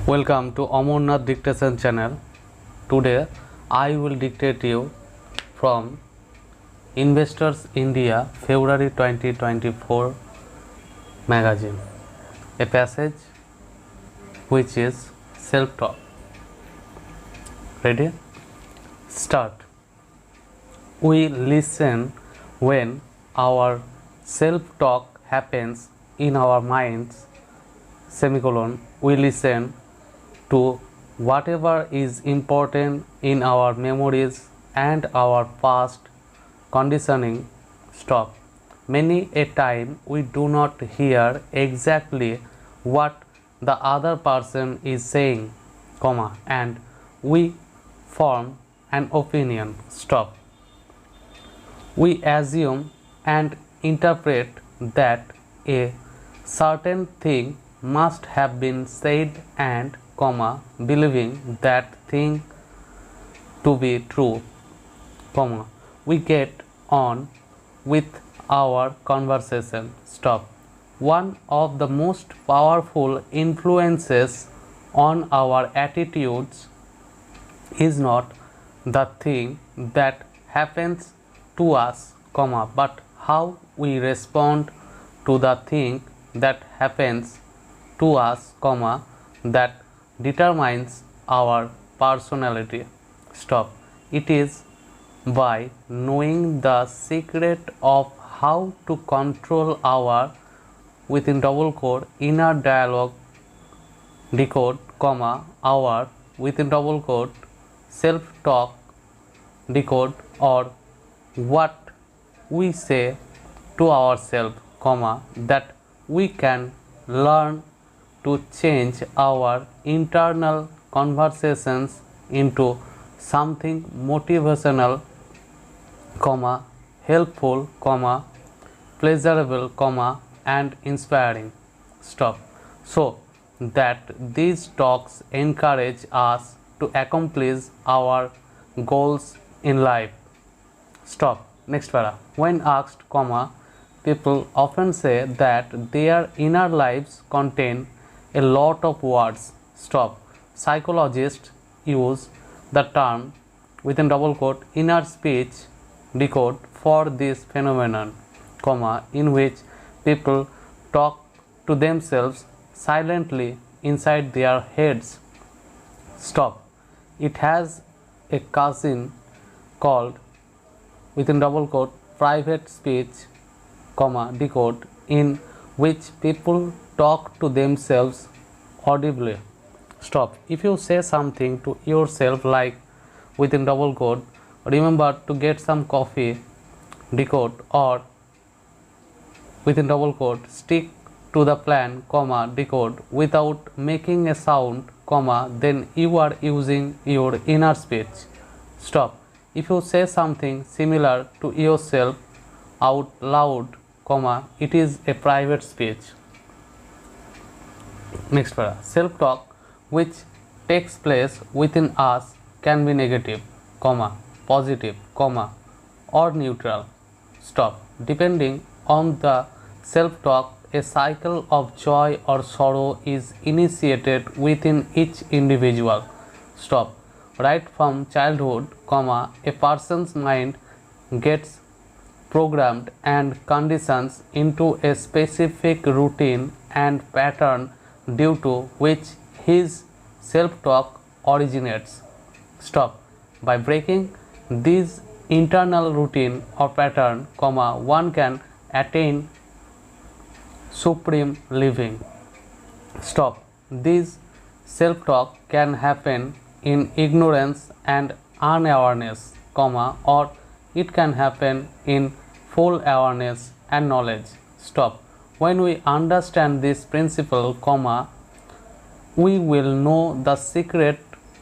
Welcome to Amarnath Dictation channel. Today I will dictate you from Investors India February 2024 magazine, a passage which is self-talk. Ready? Start. We listen when our self-talk happens in our minds, semicolon. We listen to whatever is important in our memories and our past conditioning. Stop. Many a time we do not hear exactly what the other person is saying, comma, and we form an opinion. Stop. We assume and interpret that a certain thing must have been said and, comma, believing that thing to be true, comma, we get on with our conversation. Stop. One of the most powerful influences on our attitudes is not the thing that happens to us, comma, but how we respond to the thing that happens to us, comma, that determines our personality. Stop. It is by knowing the secret of how to control our within double quote inner dialogue, decode, comma, our within double quote self-talk, decode, or what we say to ourselves, comma, that we can learn to change our internal conversations into something motivational, comma, helpful, comma, pleasurable, comma, and inspiring. Stop. So that these talks encourage us to accomplish our goals in life. Stop. Next para. When asked, comma, people often say that their inner lives contain a lot of words. Stop. Psychologists use the term within double quote inner speech, decode, for this phenomenon, comma, in which people talk to themselves silently inside their heads. Stop. It has a cousin called within double quote private speech, comma, decode, in which people talk to themselves audibly. Stop. If you say something to yourself like within double quote, remember to get some coffee, decode, or within double quote, stick to the plan, comma, decode, without making a sound, comma, then you are using your inner speech. Stop. If you say something similar to yourself out loud, comma, it is a private speech. Next para. Self-talk which takes place within us can be negative, comma, positive, comma, or neutral. Stop. Depending on the self-talk, a cycle of joy or sorrow is initiated within each individual. Stop. Right from childhood, comma, a person's mind gets programmed and conditions into a specific routine and pattern due to which his self-talk originates. Stop. By breaking this internal routine or pattern, comma, one can attain supreme living. Stop. This self-talk can happen in ignorance and unawareness, comma, or it can happen in full awareness and knowledge. Stop. When we understand this principle, comma, we will know the secret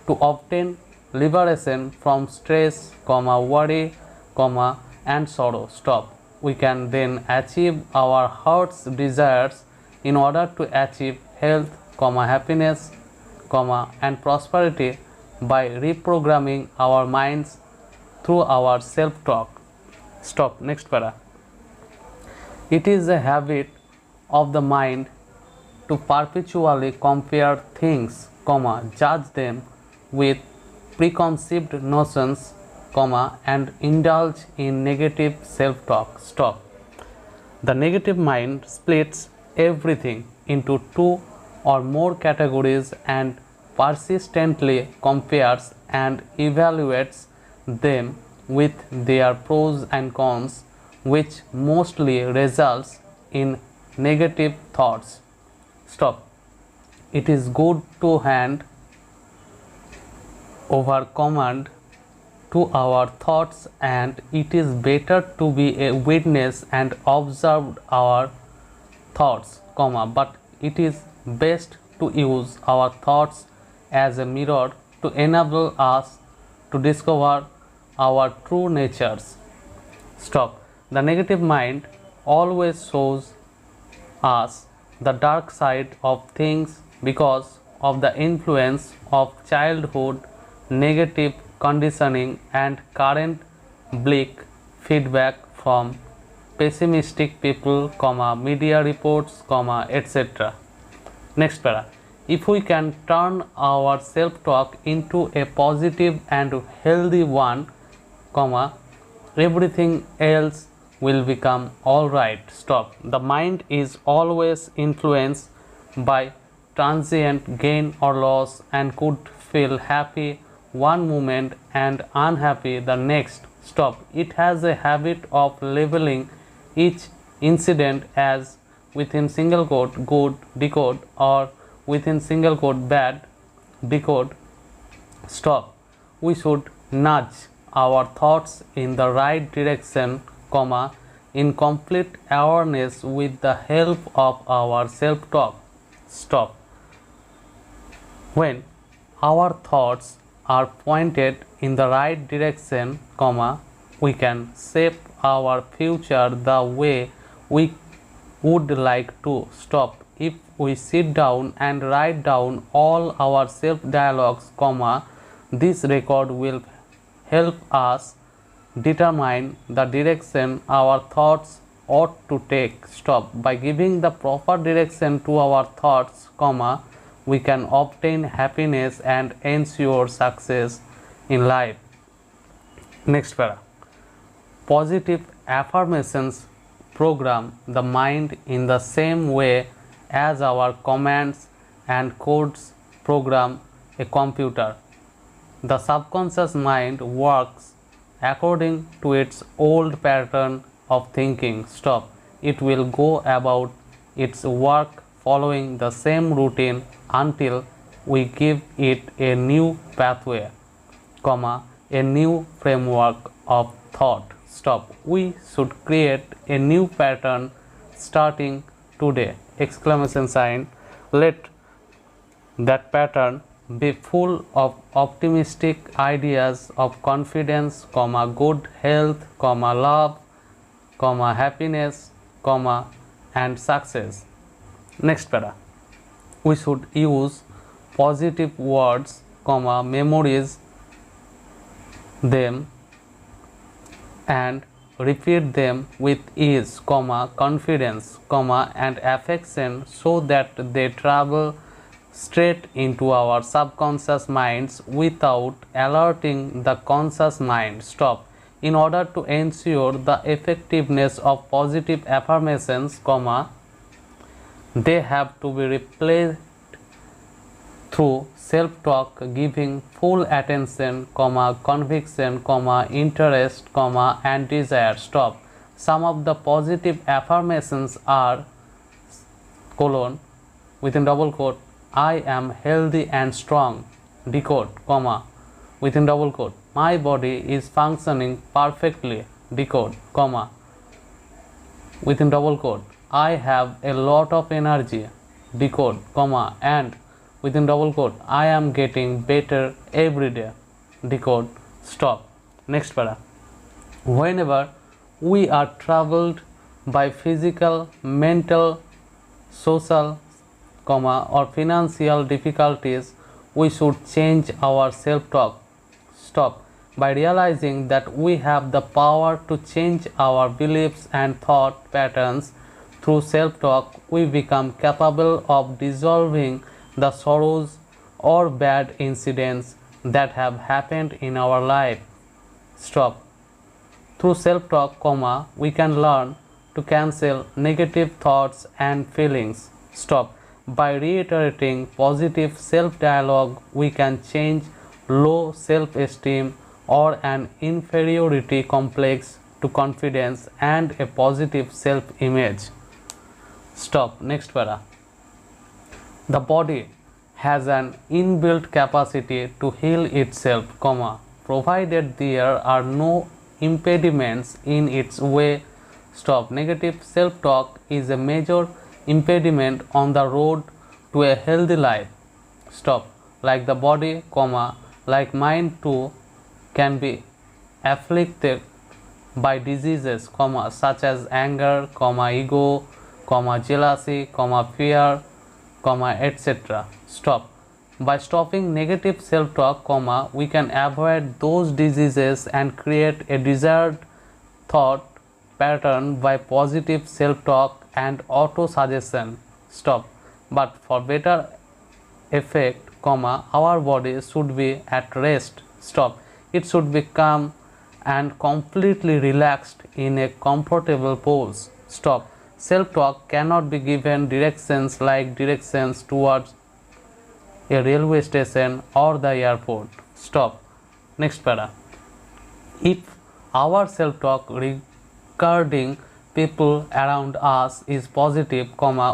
to obtain liberation from stress, comma, worry, comma, and sorrow. Stop. We can then achieve our heart's desires in order to achieve health, comma, happiness, comma, and prosperity by reprogramming our minds through our self-talk. Stop. Next para. It is a habit of the mind to perpetually compare things, judge them with preconceived notions, and indulge in negative self-talk. Stop. The negative mind splits everything into two or more categories and persistently compares and evaluates them with their pros and cons, which mostly results in negative thoughts. Stop. It is good to hand over command to our thoughts, and it is better to be a witness and observe our thoughts, but it is best to use our thoughts as a mirror to enable us to discover our true natures. Stop. The negative mind always shows us the dark side of things because of the influence of childhood negative conditioning and current bleak feedback from pessimistic people, media reports, etc. Next para. If we can turn our self-talk into a positive and healthy one, everything else will become alright. Stop. The mind is always influenced by transient gain or loss and could feel happy one moment and unhappy the next. Stop. It has a habit of labeling each incident as within single quote good decode or within single quote bad decode. Stop. We should nudge our thoughts in the right direction, in complete awareness with the help of our self-talk. Stop. When our thoughts are pointed in the right direction, we can shape our future the way we would like to. Stop. If we sit down and write down all our self-dialogues, this record will help us determine the direction our thoughts ought to take. Stop. By giving the proper direction to our thoughts, we can obtain happiness and ensure success in life. Next para. Positive affirmations program the mind in the same way as our commands and codes program a computer. The subconscious mind works according to its old pattern of thinking. Stop. It will go about its work following the same routine until we give it a new pathway, a new framework of thought. Stop. We should create a new pattern starting today! Exclamation sign. Let that pattern be full of optimistic ideas of confidence, good health, love, happiness, and success. Next para. We should use positive words, memorize them and repeat them with ease, confidence, and affection so that they travel straight into our subconscious minds without alerting the conscious mind. Stop. In order to ensure the effectiveness of positive affirmations, they have to be replayed through self-talk, giving full attention, conviction, interest, and desire. Stop. Some of the positive affirmations are within double quote, I am healthy and strong, decode, within double quote, my body is functioning perfectly, decode, within double quote, I have a lot of energy, decode, and within double quote, I am getting better every day, decode. Stop. Next para. Whenever we are troubled by physical, mental, social, or financial difficulties, we should change our self-talk. Stop. By realizing that we have the power to change our beliefs and thought patterns Through self-talk, we become capable of dissolving the sorrows or bad incidents that have happened in our life. Stop. Through self-talk, we can learn to cancel negative thoughts and feelings. Stop. By reiterating positive self-dialogue, we can change low self-esteem or an inferiority complex to confidence and a positive self-image. Stop. Next para. The body has an inbuilt capacity to heal itself, provided there are no impediments in its way. Stop. Negative self-talk is a major impediment on the road to a healthy life. Stop. Like the body, like mind too, can be afflicted by diseases, such as anger, ego, jealousy, fear, etc. Stop. By stopping negative self-talk, we can avoid those diseases and create a desired thought pattern by positive self-talk and auto-suggestion. Stop. But for better effect, our body should be at rest. Stop. It should be calm and completely relaxed in a comfortable pose. Stop. Self-talk cannot be given directions like directions towards a railway station or the airport. Stop. Next para. If our self-talk regarding people around us is positive,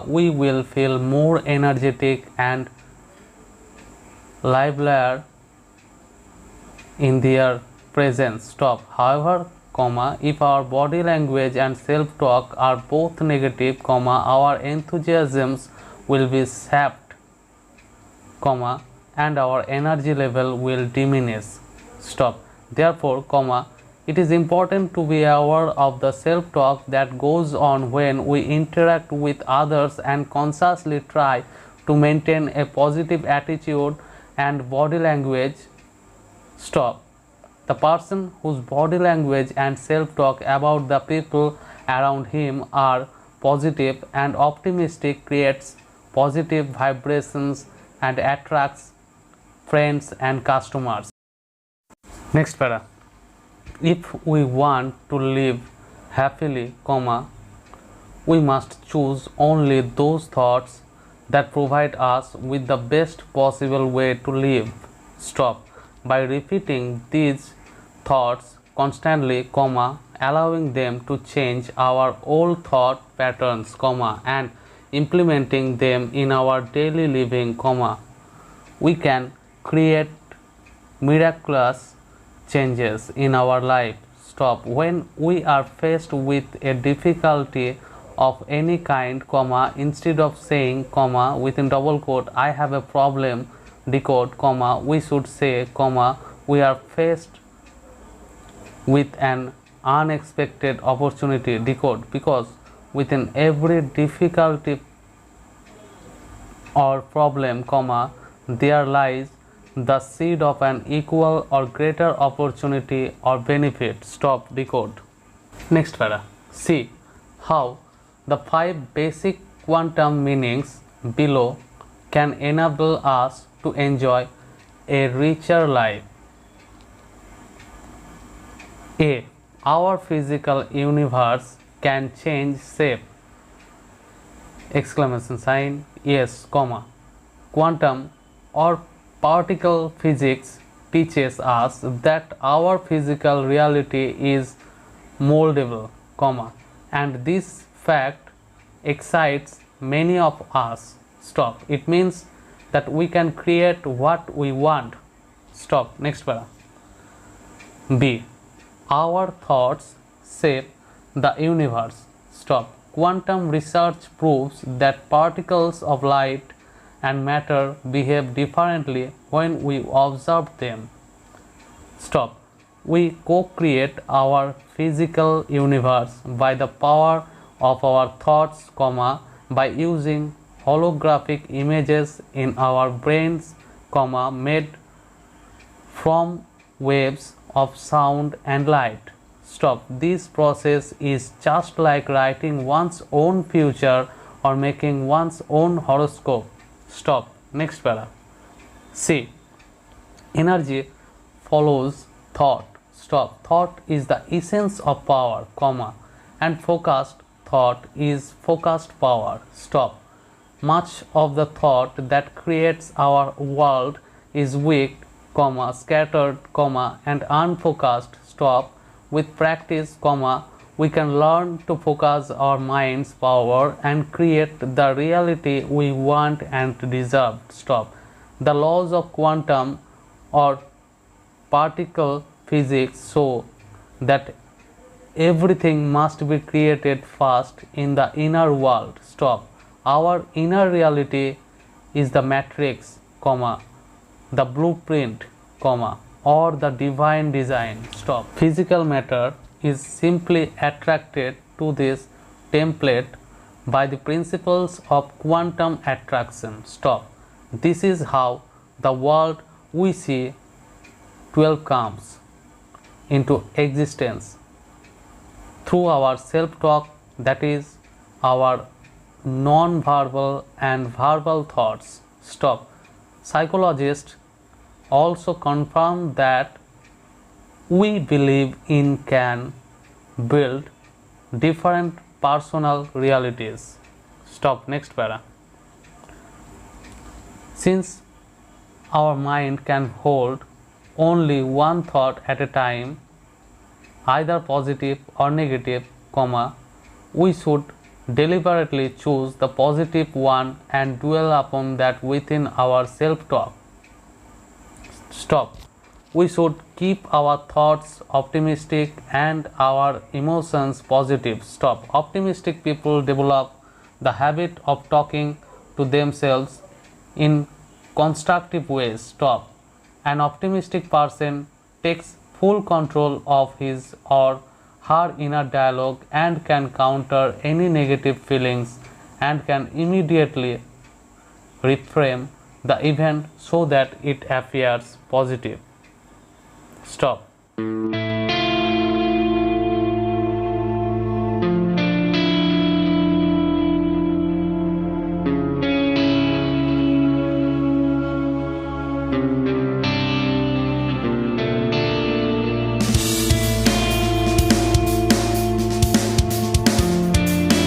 we will feel more energetic and livelier in their presence. Stop. However, if our body language and self-talk are both negative, our enthusiasms will be sapped, and our energy level will diminish. Stop. Therefore, it is important to be aware of the self-talk that goes on when we interact with others and consciously try to maintain a positive attitude and body language. Stop. The person whose body language and self-talk about the people around him are positive and optimistic creates positive vibrations and attracts friends and customers. Next para. If we want to live happily, we must choose only those thoughts that provide us with the best possible way to live. Stop. By repeating these thoughts constantly, allowing them to change our old thought patterns, and implementing them in our daily living, we can create miraculous changes in our life. Stop. When we are faced with a difficulty of any kind, instead of saying, within double quote, I have a problem, decode, we should say, we are faced with an unexpected opportunity, decode, because within every difficulty or problem, there lies the seed of an equal or greater opportunity or benefit. Stop. Decode. Next para. See how the 5 basic quantum meanings below can enable us to enjoy a richer life. A. Our physical universe can change shape. Exclamation sign. Yes, quantum or particle physics teaches us that our physical reality is moldable, and this fact excites many of us. Stop. It means that we can create what we want. Stop. Next para. B. Our thoughts shape the universe. Stop. Quantum research proves that particles of light and matter behave differently when we observe them. Stop. We co-create our physical universe by the power of our thoughts, by using holographic images in our brains, made from waves of sound and light. Stop. This process is just like writing one's own future or making one's own horoscope. Stop. Next para. C. Energy follows thought. Stop. Thought is the essence of power, comma, and focused thought is focused power. Stop. Much of the thought that creates our world is weak, comma, scattered, comma, and unfocused. Stop. With practice, comma, we can learn to focus our mind's power and create the reality we want and deserve. Stop. The laws of quantum or particle physics show that everything must be created first in the inner world. Stop. Our inner reality is the matrix, comma, the blueprint, comma, or the divine design. Stop. Physical matter is simply attracted to this template by the principles of quantum attraction. Stop. This is how the world we see 12 comes into existence through our self-talk, that is our non-verbal and verbal thoughts. Stop. Psychologists also confirm that we believe in can build different personal realities. Stop. Next para. Since our mind can hold only one thought at a time, either positive or negative, comma, we should deliberately choose the positive one and dwell upon that within our self-talk. Stop. We should keep our thoughts optimistic and our emotions positive. Stop. Optimistic people develop the habit of talking to themselves in constructive ways. Stop. An optimistic person takes full control of his or her inner dialogue and can counter any negative feelings and can immediately reframe the event so that it appears positive. Stop.